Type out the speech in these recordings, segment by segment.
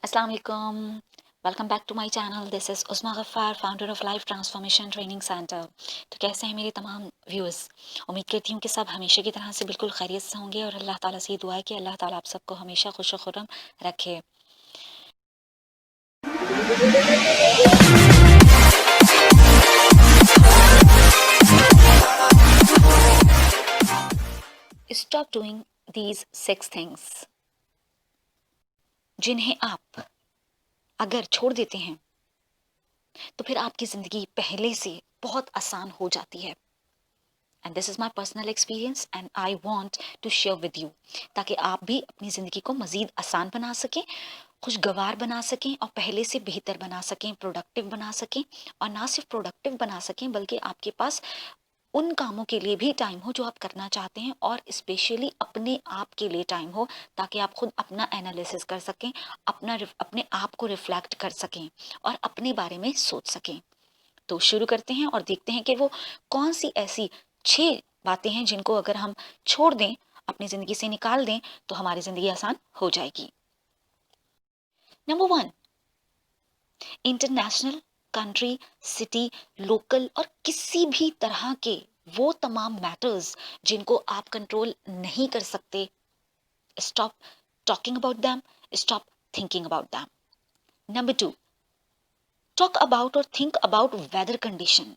अस्सलाम वालेकुम। Welcome back to my channel. This is Usma Ghaffar, founder of life transformation training centre. तो कैसे हैं मेरे तमाम व्यूअर्स? उम्मीद करती हूँ कि सब हमेशा की तरह से बिल्कुल खैरियत से होंगे और अल्लाह ताला से ये दुआ है कि अल्लाह ताला आप सबको हमेशा खुश व खुर्रम रखे। स्टॉप डूइंग दीज 6 थिंग्स, जिन्हें आप अगर छोड़ देते हैं तो फिर आपकी ज़िंदगी पहले से बहुत आसान हो जाती है। And this is my personal experience and I want to share with you, ताकि आप भी अपनी ज़िंदगी को मज़ीद आसान बना सकें, खुशगवार बना सकें और पहले से बेहतर बना सकें, प्रोडक्टिव बना सकें। और ना सिर्फ प्रोडक्टिव बना सकें बल्कि आपके पास उन कामों के लिए भी टाइम हो जो आप करना चाहते हैं, और स्पेशली अपने आप के लिए टाइम हो, ताकि आप खुद अपना एनालिसिस कर सकें, अपने आप को रिफ्लेक्ट कर सकें और अपने बारे में सोच सकें। तो शुरू करते हैं और देखते हैं कि वो कौन सी ऐसी 6 बातें हैं जिनको अगर हम छोड़ दें, अपनी ज़िंदगी से निकाल दें, तो हमारी ज़िंदगी आसान हो जाएगी। Number 1, international, country, city, local और किसी भी तरह के वो तमाम मैटर्स जिनको आप कंट्रोल नहीं कर सकते, stop talking about them, stop thinking about them. Number 2, talk about or think about weather condition.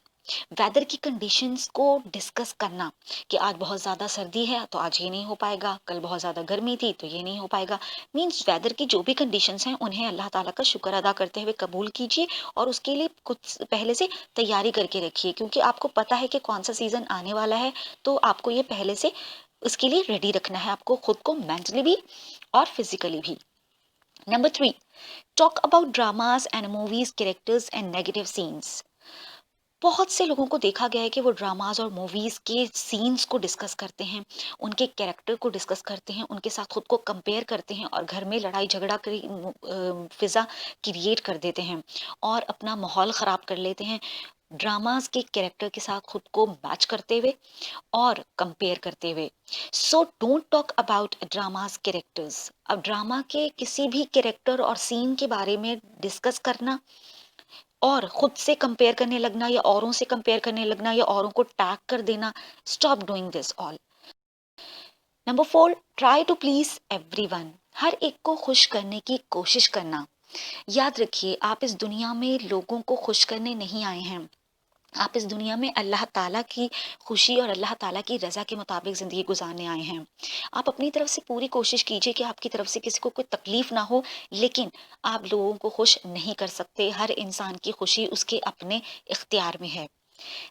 Weather की कंडीशंस को डिस्कस करना कि आज बहुत ज़्यादा सर्दी है तो आज ये नहीं हो पाएगा, कल बहुत ज़्यादा गर्मी थी तो ये नहीं हो पाएगा। मीन्स वेदर की जो भी कंडीशंस हैं उन्हें अल्लाह ताला का शुक्र अदा करते हुए कबूल कीजिए और उसके लिए कुछ पहले से तैयारी करके रखिए, क्योंकि आपको पता है कि कौन सा सीज़न आने वाला है। तो आपको ये पहले से उसके लिए रेडी रखना है, आपको खुद को मेंटली भी और फिजिकली भी। Number 3, talk about dramas and movies characters and negative scenes. बहुत से लोगों को देखा गया है कि वो ड्रामाज और मूवीज के सीन्स को डिस्कस करते हैं, उनके कैरेक्टर को डिस्कस करते हैं, उनके साथ खुद को कंपेयर करते हैं और घर में लड़ाई झगड़ा की फिजा क्रिएट कर देते हैं और अपना माहौल ख़राब कर लेते हैं ड्रामाज के कैरेक्टर के साथ खुद को मैच करते हुए और कंपेयर करते हुए। So don't talk about dramas characters. अब ड्रामा के किसी भी कैरेक्टर और सीन के बारे में डिस्कस करना और खुद से कंपेयर करने लगना या औरों से कंपेयर करने लगना या औरों को टैग कर देना, stop doing this all. Number 4, try to please everyone. हर एक को खुश करने की कोशिश करना। याद रखिए, आप इस दुनिया में लोगों को खुश करने नहीं आए हैं, आप इस दुनिया में अल्लाह ताला की खुशी और अल्लाह ताला की रज़ा के मुताबिक ज़िंदगी गुजारने आए हैं। आप अपनी तरफ से पूरी कोशिश कीजिए कि आपकी तरफ से किसी को कोई तकलीफ ना हो, लेकिन आप लोगों को खुश नहीं कर सकते। हर इंसान की खुशी उसके अपने इख्तियार में है।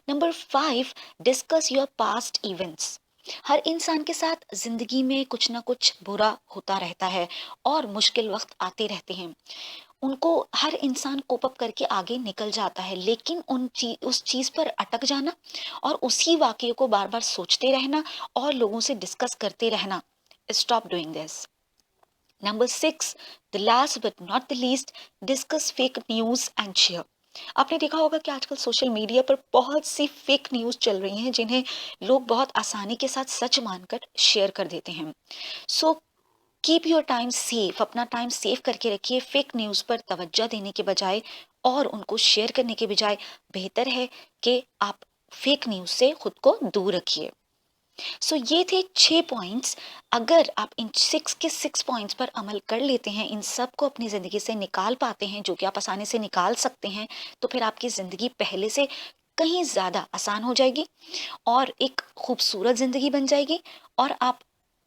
Number 5, discuss your past events. हर इंसान के साथ जिंदगी में कुछ ना कुछ बुरा होता रहता है और मुश्किल वक्त आते रहते हैं। उनको हर इंसान कोप अप करके आगे निकल जाता है, लेकिन उस चीज पर अटक जाना और उसी वाकये को बार बार सोचते रहना और लोगों से डिस्कस करते रहना, stop doing this. Number 6, the last but not the least, discuss fake news and share. आपने देखा होगा कि आजकल सोशल मीडिया पर बहुत सी फेक न्यूज चल रही हैं जिन्हें लोग बहुत आसानी के साथ सच मानकर शेयर कर देते हैं। So keep your time safe, अपना टाइम सेव करके रखिए। फेक न्यूज़ पर तवज्जो देने के बजाय और उनको शेयर करने के बजाय बेहतर है कि आप फेक न्यूज़ से खुद को दूर रखिए। सो ये थे 6 पॉइंट्स। अगर आप इन 6 के 6 पॉइंट्स पर अमल कर लेते हैं, इन सब को अपनी ज़िंदगी से निकाल पाते हैं, जो कि आप आसानी से निकाल सकते हैं, तो फिर आपकी ज़िंदगी पहले से कहीं ज़्यादा आसान हो जाएगी और एक खूबसूरत ज़िंदगी बन जाएगी। और आप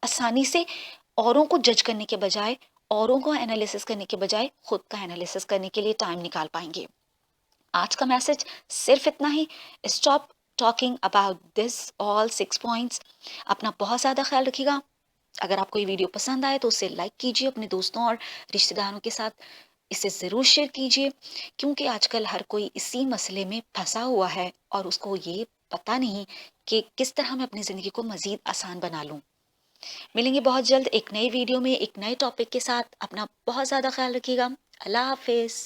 आसानी से औरों को जज करने के बजाय, औरों को एनालिसिस करने के बजाय खुद का एनालिसिस करने के लिए टाइम निकाल पाएंगे। आज का मैसेज सिर्फ इतना ही। Stop talking about this all 6 points. अपना बहुत ज़्यादा ख्याल रखिएगा। अगर आपको ये वीडियो पसंद आए तो उसे लाइक कीजिए, अपने दोस्तों और रिश्तेदारों के साथ इसे ज़रूर शेयर कीजिए, क्योंकि आजकल हर कोई इसी मसले में फंसा हुआ है और उसको ये पता नहीं कि किस तरह मैं अपनी ज़िंदगी को मज़ीद आसान बना लूँ। मिलेंगे बहुत जल्द एक नई वीडियो में एक नए टॉपिक के साथ। अपना बहुत ज़्यादा ख्याल रखिएगा। अल्लाह हाफिज़।